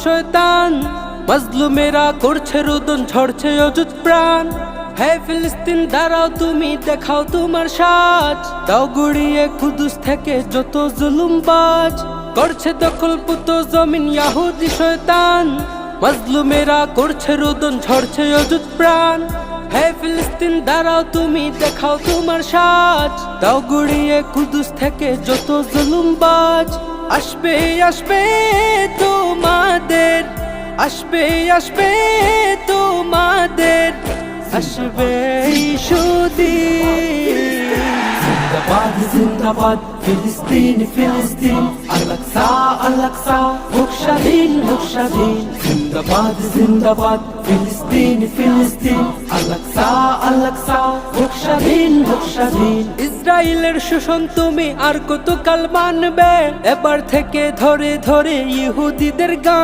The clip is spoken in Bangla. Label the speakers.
Speaker 1: শয়তান মাজলুমেরা করছে রোদন, ঝরছে অযুত প্রাণ। হে ফিলিস্তিন দাঁড়াও, তুমি দেখাও তোমার সাজ, দাও গুড়িয়ে কুদুস থেকে যত জুলুমবাজ। করছে দখল পুত জমিন ইহুদি শয়তান, মাজলুমেরা করছে রোদন, ঝরছে অযুত প্রাণ। হে ফিলিস্তিন দাঁড়াও, তুমি দেখাও তোমার সাজ, দাও গুড়িয়ে কুদুস থেকে যত জুলুমবাজ। আসবে আসবে তোমাদের, আসবে আসবে তোমাদের, আসবে সুদিন।
Speaker 2: জিন্দাবাদ জিন্দাবাদ ফিলিস্তিন ফিলিস্তিন, আল-আকসা আল-আকসা হোক স্বাধীন হোক স্বাধীন। জিন্দাবাদ জিন্দাবাদ ফিলিস্তিন ফিলিস্তিন, আল-আকসা আল-আকসা হোক স্বাধীন হোক স্বাধীন।
Speaker 1: ইসরায়েলের শোষণ তুমি আর কতকাল মানবে? এবার থেকে ধরে ধরে ইহুদিদের গান